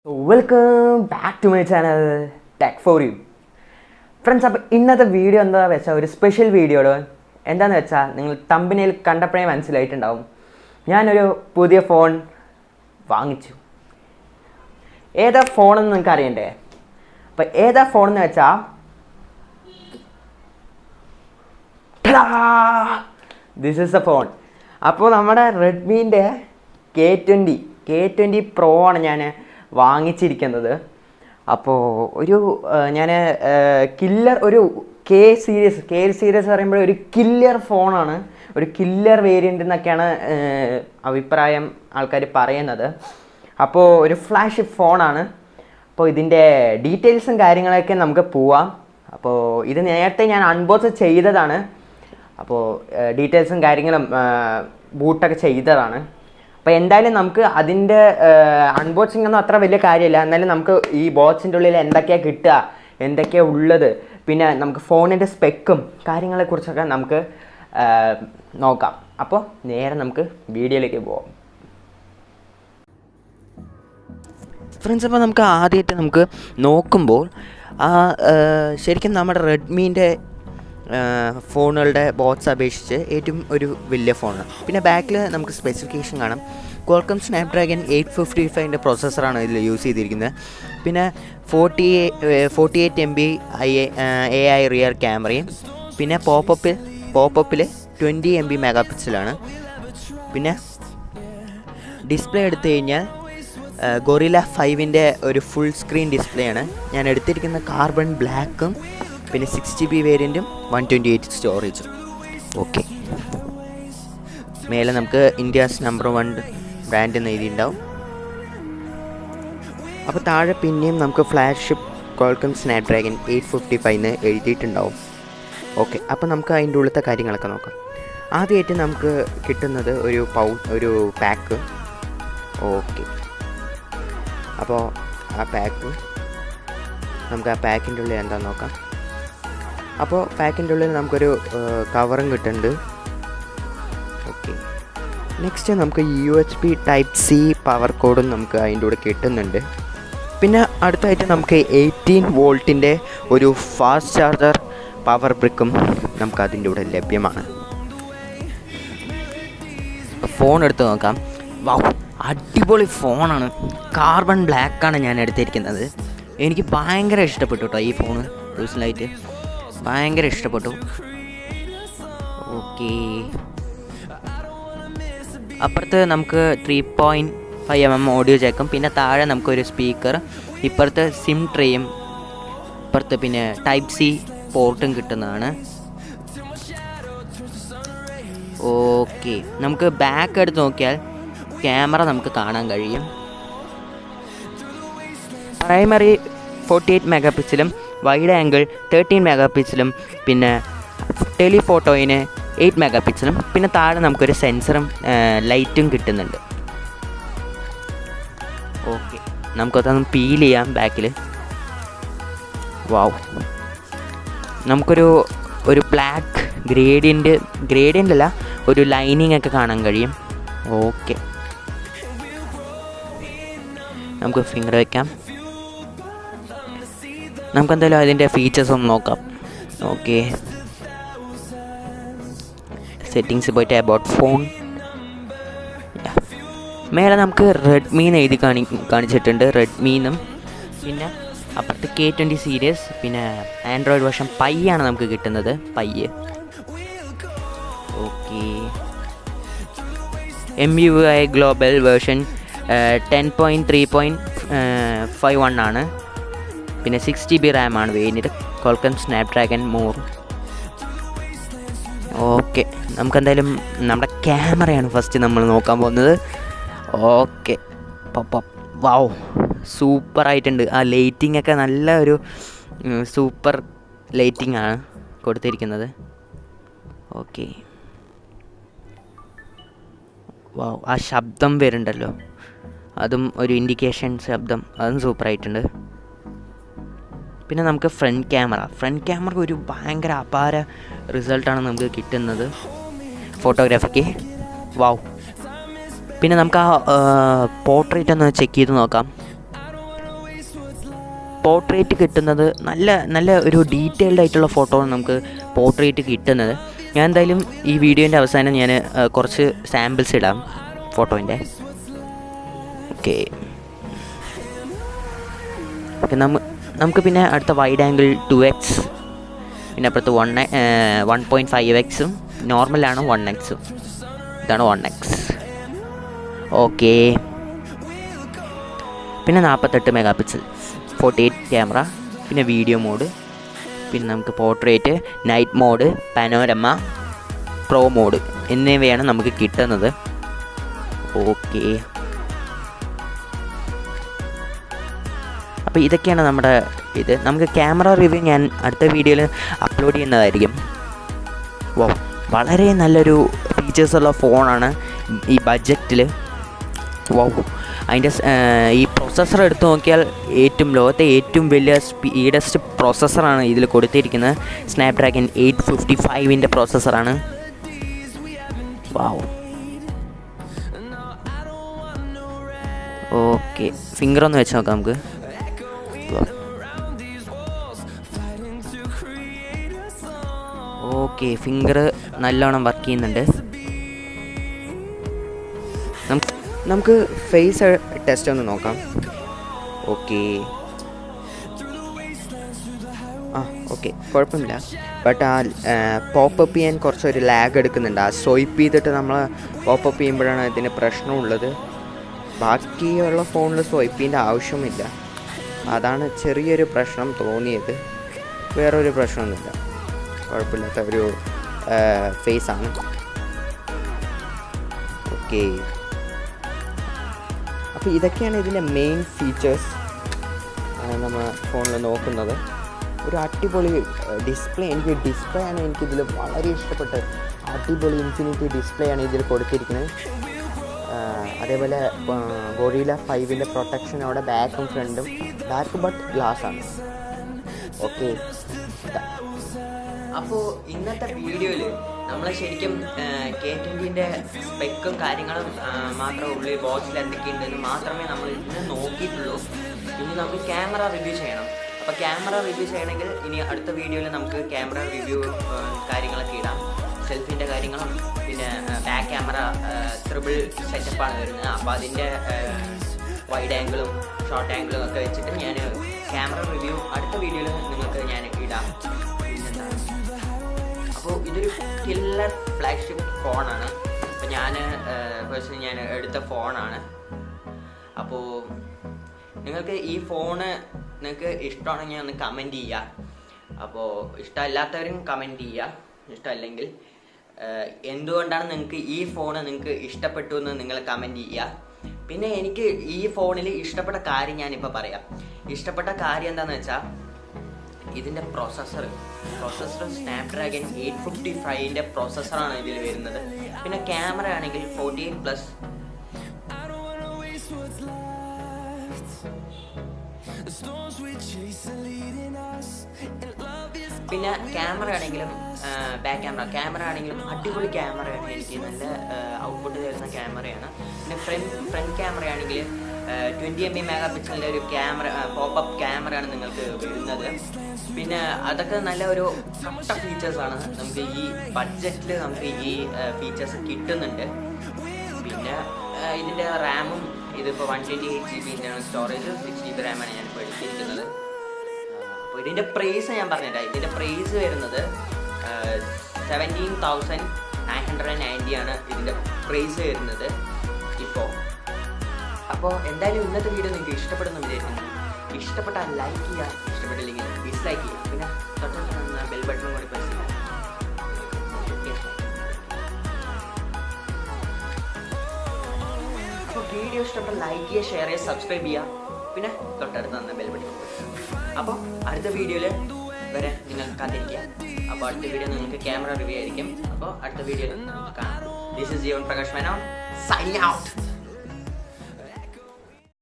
Welcome back to my channel Tech for You. Friends, ഇന്നത്തെ video എന്താണെന്ന് വെച്ചാൽ ഒരു സ്പെഷ്യൽ വീഡിയോ ആണ്. എന്താണെന്ന് വെച്ചാൽ നിങ്ങൾ തമ്പനയിൽ കണ്ടപ്പോഴേ മനസ്സിലായിട്ടുണ്ടാവും, ഞാനൊരു പുതിയ ഫോൺ വാങ്ങിച്ചു. ഏതാ ഫോണെന്ന് നിങ്ങൾക്ക് അറിയണ്ടേ? അപ്പോൾ ഏതാ ഫോണെന്ന് വെച്ചാൽ ദിസ് ഈസ് എ ഫോൺ. അപ്പോൾ നമ്മുടെ റെഡ്മീൻ്റെ K20 Pro ആണ് ഞാൻ വാങ്ങിച്ചിരിക്കുന്നത്. അപ്പോൾ ഞാൻ ഒരു കെ സീരീസ് പറയുമ്പോൾ ഒരു കില്ലർ ഫോണാണ്, ഒരു കില്ലർ വേരിയൻ്റ് എന്നൊക്കെയാണ് അഭിപ്രായം ആൾക്കാർ പറയുന്നത്. അപ്പോൾ ഒരു ഫ്ലാഷ് ഫോണാണ്. അപ്പോൾ ഇതിൻ്റെ ഡീറ്റെയിൽസും കാര്യങ്ങളൊക്കെ നമുക്ക് പോവാം. അപ്പോൾ ഇത് നേരത്തെ ഞാൻ അൺബോക്സ് ചെയ്തതാണ്. അപ്പോൾ ഡീറ്റെയിൽസും കാര്യങ്ങളും ബൂട്ടൊക്കെ ചെയ്തതാണ്. അപ്പോൾ എന്തായാലും നമുക്ക് അതിൻ്റെ അൺബോക്സിംഗ് ഒന്നും അത്ര വലിയ കാര്യമില്ല. എന്നാലും നമുക്ക് ഈ ബോക്സിൻ്റെ ഉള്ളിൽ എന്തൊക്കെയാണ് കിട്ടുക, എന്തൊക്കെയാണ് ഉള്ളത്, പിന്നെ നമുക്ക് ഫോണിൻ്റെ സ്പെക്കും കാര്യങ്ങളെക്കുറിച്ചൊക്കെ നമുക്ക് നോക്കാം. അപ്പോൾ നേരെ നമുക്ക് വീഡിയോയിലേക്ക് പോകാം. ഫ്രണ്ട്സ്, അപ്പോൾ നമുക്ക് ആദ്യമായിട്ട് നമുക്ക് നോക്കുമ്പോൾ ശരിക്കും നമ്മുടെ റെഡ്മീൻ്റെ ഫോണുകളുടെ ബോക്സ് അപേക്ഷിച്ച് ഏറ്റവും ഒരു വലിയ ഫോണാണ്. പിന്നെ ബാക്കിൽ നമുക്ക് സ്പെസിഫിക്കേഷൻ കാണാം. ക്വാൾക്കം സ്നാപ്ഡ്രാഗൺ 855 പ്രോസസ്സറാണ് ഇതിൽ യൂസ് ചെയ്തിരിക്കുന്നത്. പിന്നെ 48 MB AI റിയർ ക്യാമറയും, പിന്നെ പോപ്പപ്പിൽ 20 MB മെഗാ പിക്സലാണ്. പിന്നെ ഡിസ്പ്ലേ എടുത്തു കഴിഞ്ഞാൽ ഗൊറില്ല 5ൻ്റെ ഒരു ഫുൾ സ്ക്രീൻ ഡിസ്പ്ലേ ആണ്. ഞാൻ എടുത്തിരിക്കുന്ന കാർബൺ ബ്ലാക്കും പിന്നെ 6GB വേരിയൻറ്റും 128 സ്റ്റോറേജും. ഓക്കെ, മേലെ നമുക്ക് ഇന്ത്യാസ് നമ്പർ 1 ബ്രാൻഡ് എന്ന് എഴുതിയിട്ടുണ്ടാവും. അപ്പോൾ താഴെ പിന്നെയും നമുക്ക് ഫ്ലാഗ്ഷിപ്പ് ക്വാൾക്കം സ്നാപ്ഡ്രാഗൺ 855 എഴുതിയിട്ടുണ്ടാവും. ഓക്കെ, അപ്പോൾ നമുക്ക് അതിൻ്റെ ഉള്ളത്തെ കാര്യങ്ങളൊക്കെ നോക്കാം. ആദ്യമായിട്ട് നമുക്ക് കിട്ടുന്നത് ഒരു പാക്ക്. ഓക്കെ, അപ്പോൾ നമുക്ക് ആ പാക്കിൻ്റെ ഉള്ളിൽ എന്താണെന്ന് നോക്കാം. അപ്പോൾ പാക്കിൻ്റെ ഉള്ളിൽ നമുക്കൊരു കവറും കിട്ടുന്നുണ്ട്. ഓക്കെ, നെക്സ്റ്റ് നമുക്ക് USB Type-C പവർ കോഡും നമുക്ക് അതിൻ്റെ കൂടെ കിട്ടുന്നുണ്ട്. പിന്നെ അടുത്തായിട്ട് നമുക്ക് 18 വോൾട്ടിൻ്റെ ഒരു ഫാസ്റ്റ് ചാർജർ പവർ ബ്രിക്കും നമുക്ക് അതിൻ്റെ കൂടെ ലഭ്യമാണ്. ഫോൺ എടുത്ത് നോക്കാം. വൗ, അടിപൊളി ഫോണാണ്. കാർബൺ ബ്ലാക്കാണ് ഞാൻ എടുത്തിരിക്കുന്നത്. എനിക്ക് ഭയങ്കര ഇഷ്ടപ്പെട്ടു കേട്ടോ ഈ ഫോണ്. പേഴ്സണലായിട്ട് ഭയങ്കര ഇഷ്ടപ്പെട്ടു. ഓക്കെ, അപ്പുറത്ത് നമുക്ക് 3.5mm ഓഡിയോ ജാക്കും, പിന്നെ താഴെ നമുക്കൊരു സ്പീക്കർ, ഇപ്പുറത്ത് സിം ട്രേയും, ഇപ്പുറത്ത് പിന്നെ Type-C പോർട്ടും കിട്ടുന്നതാണ്. ഓക്കെ, നമുക്ക് ബാക്ക് എടുത്ത് നോക്കിയാൽ ക്യാമറ നമുക്ക് കാണാൻ കഴിയും. പ്രൈമറി 48 മെഗാ പിക്സലും വൈഡ് ആംഗിൾ 13 മെഗാ പിക്സലും, പിന്നെ ടെലിഫോട്ടോയിന് 8 മെഗാ പിക്സലും, പിന്നെ താഴെ നമുക്കൊരു സെൻസറും ലൈറ്റും കിട്ടുന്നുണ്ട്. ഓക്കെ, നമുക്കതൊന്ന് പീൽ ചെയ്യാം ബാക്കിൽ. വാവ്, നമുക്കൊരു ബ്ലാക്ക് ഗ്രേഡിയൻ്റ് അല്ല, ഒരു ലൈനിങ് ഒക്കെ കാണാൻ കഴിയും. ഓക്കെ, നമുക്ക് ഫിംഗർ വയ്ക്കാം. നമുക്കെന്തായാലും അതിൻ്റെ ഫീച്ചേഴ്സ് ഒന്ന് നോക്കാം. ഓക്കെ, സെറ്റിങ്സ് പോയിട്ട് അബൌട്ട് ഫോൺ, മേലെ നമുക്ക് റെഡ്മീന്ന് എഴുതി കാണിച്ചിട്ടുണ്ട്, റെഡ്മീന്നും. പിന്നെ അപ്പുറത്ത് K20 സീരീസ്, പിന്നെ ആൻഡ്രോയിഡ് വേർഷൻ പൈ ആണ് നമുക്ക് കിട്ടുന്നത്, Pie. Okay, MUI global version 10.3.51 ആണ്. പിന്നെ 6GB റാമാണ് variant, Qualcomm Snapdragon more. Okay, നമുക്കെന്തായാലും നമ്മുടെ ക്യാമറയാണ് ഫസ്റ്റ് നമ്മൾ നോക്കാൻ പോകുന്നത്. ഓക്കെ, വാവ്, സൂപ്പറായിട്ടുണ്ട്. ആ ലൈറ്റിംഗ് ഒക്കെ നല്ല ഒരു സൂപ്പർ ലൈറ്റിംഗ് ആണ് കൊടുത്തിരിക്കുന്നത്. ഓക്കെ, വാവ്, ആ ശബ്ദം വരുന്നുണ്ടല്ലോ, അതും ഒരു ഇൻഡിക്കേഷൻ ശബ്ദം, അതും സൂപ്പറായിട്ടുണ്ട്. പിന്നെ നമുക്ക് ഫ്രണ്ട് ക്യാമറ ഒരു ഭയങ്കര അപാര റിസൾട്ടാണ് നമുക്ക് കിട്ടുന്നത് ഫോട്ടോഗ്രാഫിക്ക്. വാവ്, പിന്നെ നമുക്ക് ആ പോർട്രേറ്റ് ഒന്ന് ചെക്ക് ചെയ്ത് നോക്കാം. പോർട്രേറ്റ് കിട്ടുന്നത് നല്ല ഒരു ഡീറ്റെയിൽഡ് ആയിട്ടുള്ള ഫോട്ടോ നമുക്ക് പോർട്രേറ്റ് കിട്ടുന്നത്. ഞാൻ എന്തായാലും ഈ വീഡിയോൻ്റെ അവസാനം ഞാൻ കുറച്ച് സാമ്പിൾസ് ഇടാം ഫോട്ടോൻ്റെ. ഓക്കെ, നമുക്ക് പിന്നെ അടുത്ത വൈഡ് ആംഗിൾ 2x, പിന്നെ അപ്പുറത്ത് 1.5x, നോർമലാണ് 1x, ഇതാണ് 1x. ഓക്കെ, പിന്നെ 48 മെഗാ പിക്സൽ 48 ക്യാമറ, പിന്നെ വീഡിയോ മോഡ്, പിന്നെ നമുക്ക് portrait, night mode, panorama, pro mode എന്നിവയാണ് നമുക്ക് കിട്ടുന്നത്. ഓക്കെ, അപ്പോൾ ഇതൊക്കെയാണ് നമ്മുടെ ഇത്. നമുക്ക് ക്യാമറ റിവ്യൂ ഞാൻ അടുത്ത വീഡിയോയിൽ അപ്ലോഡ് ചെയ്യുന്നതായിരിക്കും. വളരെ നല്ലൊരു ഫീച്ചേഴ്സുള്ള ഫോണാണ് ഈ ബഡ്ജറ്റിൽ. അതിൻ്റെ ഈ പ്രൊസസ്സർ എടുത്തു നോക്കിയാൽ ലോകത്തെ ഏറ്റവും വലിയ സ്പീഡസ്റ്റ് പ്രോസസ്സറാണ് ഇതിൽ കൊടുത്തിരിക്കുന്നത്. സ്നാപ്ഡ്രാഗൺ 855ൻ്റെ പ്രോസസ്സറാണ്. ഓക്കെ, ഫിംഗർ ഒന്ന് വെച്ച് നോക്കാം നമുക്ക്. ഓക്കെ, ഫിംഗർ നല്ലോണം വർക്ക് ചെയ്യുന്നുണ്ട്. നമുക്ക് ഫേസ് ടെസ്റ്റ് ഒന്ന് നോക്കാം. ഓക്കെ, ഓക്കെ, കുഴപ്പമില്ല. ബട്ട് പോപ്പപ്പ് ചെയ്യാൻ കുറച്ചൊരു ലാഗ് എടുക്കുന്നുണ്ട്. സ്വൈപ്പ് ചെയ്തിട്ട് നമ്മൾ പോപ്പപ്പ് ചെയ്യുമ്പോഴാണ് ഇതിന് പ്രശ്നമുള്ളത്. ബാക്കിയുള്ള ഫോണിൽ സ്വൈപ്പ് ചെയ്യേണ്ട ആവശ്യമില്ല. അതാണ് ചെറിയൊരു പ്രശ്നം തോന്നിയത്. വേറൊരു പ്രശ്നമൊന്നുമില്ല, കുഴപ്പമില്ലാത്ത ഒരു ഫേസാണ്. ഓക്കെ, അപ്പോൾ ഇതൊക്കെയാണ് ഇതിൻ്റെ മെയിൻ ഫീച്ചേഴ്സ് നമ്മൾ ഫോണിൽ നോക്കുന്നത്. ഒരു അടിപൊളി ഡിസ്പ്ലേ, ഡിസ്പ്ലേ ആണ് എനിക്കിതിൽ വളരെ ഇഷ്ടപ്പെട്ടത്. അടിപൊളി ഇൻഫിനിറ്റി ഡിസ്പ്ലേ ആണ് ഇതിൽ കൊടുത്തിരിക്കുന്നത്. അതേപോലെ ഗൊറില്ല 5ൻ്റെ പ്രൊട്ടക്ഷൻ അവിടെ ബാക്കും ഫ്രണ്ടും, ബാക്ക് ബട്ട് ഗ്ലാസ് ആണ്. ഓക്കെ, അപ്പോൾ ഇന്നത്തെ വീഡിയോയിൽ നമ്മൾ ശരിക്കും K20ൻ്റെ സ്പെക്കും കാര്യങ്ങളും മാത്രമേ ഉള്ളൂ. ബോക്സിൽ എന്തൊക്കെയുണ്ടെന്ന് മാത്രമേ നമ്മൾ ഇന്ന് നോക്കിയിട്ടുള്ളൂ. ഇനി നമുക്ക് ക്യാമറ റിവ്യൂ ചെയ്യണം. അപ്പോൾ ക്യാമറ റിവ്യൂ ചെയ്യണമെങ്കിൽ ഇനി അടുത്ത വീഡിയോയിൽ നമുക്ക് ക്യാമറ റിവ്യൂ കാര്യങ്ങളൊക്കെ ഇടാം. സെൽഫിൻ്റെ കാര്യങ്ങളും പിന്നെ ബാക്ക് ക്യാമറ ട്രിപ്പിൾ സെറ്റപ്പാണ് വരുന്നത്. അപ്പോൾ അതിൻ്റെ വൈഡ് ആംഗിളും ഷോർട്ട് ആംഗിളും ഒക്കെ വെച്ചിട്ട് ഞാൻ ക്യാമറ റിവ്യൂ അടുത്ത വീഡിയോയിൽ നിങ്ങൾക്ക് ഞാൻ ഇടാം. അപ്പോൾ ഇതൊരു കില്ലർ ഫ്ലാഗ്ഷിപ്പ് ഫോണാണ്. അപ്പോൾ പേഴ്സണലി ഞാൻ എടുത്ത ഫോണാണ്. അപ്പോൾ നിങ്ങൾക്ക് ഈ ഫോണ് നിങ്ങൾക്ക് ഇഷ്ടമാണെങ്കിൽ ഒന്ന് കമൻറ്റ് ചെയ്യുക. അപ്പോൾ ഇഷ്ടമല്ലാത്തവരും കമൻറ്റ് ചെയ്യുക. ഇഷ്ടമല്ലെങ്കിൽ എന്തുകൊണ്ടാണ് നിങ്ങൾക്ക് ഈ ഫോണ് നിങ്ങൾക്ക് ഇഷ്ടപ്പെട്ടു എന്ന് നിങ്ങൾ കമൻറ്റ് ചെയ്യുക. പിന്നെ എനിക്ക് ഈ ഫോണിൽ ഇഷ്ടപ്പെട്ട കാര്യം ഞാനിപ്പോൾ പറയാം. ഇഷ്ടപ്പെട്ട കാര്യം എന്താണെന്ന് വെച്ചാൽ ഇതിൻ്റെ പ്രൊസസ്സർ സ്നാപ്ഡ്രാഗൺ 855ൻ്റെ പ്രൊസസ്സറാണ് ഇതിൽ വരുന്നത്. പിന്നെ ക്യാമറ ആണെങ്കിൽ 48+. പിന്നെ ക്യാമറ ആണെങ്കിലും ബാക്ക് ക്യാമറ ആണെങ്കിലും അടിപൊളി ക്യാമറയാണ്. എനിക്ക് നല്ല ഔട്ട്പുട്ട് തരുന്ന ക്യാമറയാണ്. പിന്നെ ഫ്രണ്ട് ക്യാമറ ആണെങ്കിൽ 20 MP മെഗാ പിക്സലിൻ്റെ ഒരു ക്യാമറ, പോപ്പപ്പ് ക്യാമറയാണ് നിങ്ങൾക്ക് വരുന്നത്. പിന്നെ അതൊക്കെ നല്ല ഒരു കട്ട ഫീച്ചേഴ്സാണ്. നമുക്ക് ഈ ബഡ്ജറ്റിൽ നമുക്ക് ഈ ഫീച്ചേഴ്സ് കിട്ടുന്നുണ്ട്. പിന്നെ ഇതിൻ്റെ റാമും ഇതിപ്പോൾ 128 GB ഇൻ്റർണൽ സ്റ്റോറേജ്, 6 GB റാമാണ് ഞാനിപ്പോൾ എടുത്തിരിക്കുന്നത്. അപ്പോൾ ഇതിൻ്റെ പ്രൈസ് ഞാൻ പറഞ്ഞില്ല. ഇതിൻ്റെ പ്രൈസ് വരുന്നത് 17,990 ആണ് ഇതിൻ്റെ പ്രൈസ് വരുന്നത് ഇപ്പോൾ. അപ്പോൾ എന്തായാലും ഇന്നത്തെ വീഡിയോ നിങ്ങൾക്ക് ഇഷ്ടപ്പെടുന്നു വിചാരിക്കുന്നു. ഇഷ്ടപ്പെട്ടാൽ ലൈക്ക് ചെയ്യുക, ഇഷ്ടപ്പെട്ടില്ലെങ്കിൽ ഡിസ്ലൈക്ക് ചെയ്യുക. പിന്നെ തൊട്ടടുത്ത് ബെൽ ബട്ടണും കൂടി പ്രസ് ചെയ്യുക. അപ്പോൾ വീഡിയോ ഇഷ്ടപ്പെട്ടാൽ ലൈക്ക് ചെയ്യുക, ഷെയർ ചെയ്യുക, സബ്സ്ക്രൈബ് ചെയ്യുക. പിന്നെ തൊട്ടടുത്ത് ബെൽ ബട്ടൺ. അപ്പോൾ അടുത്ത വീഡിയോയിൽ വരെ നിങ്ങൾ കാത്തിരിക്കുക. അപ്പോൾ അടുത്ത വീഡിയോ നിങ്ങൾക്ക് ക്യാമറ റിവ്യൂ ആയിരിക്കും. അപ്പോൾ അടുത്ത വീഡിയോയിൽ നമുക്ക് കാണാം. This is Jeevan Prakash Menon, signing out.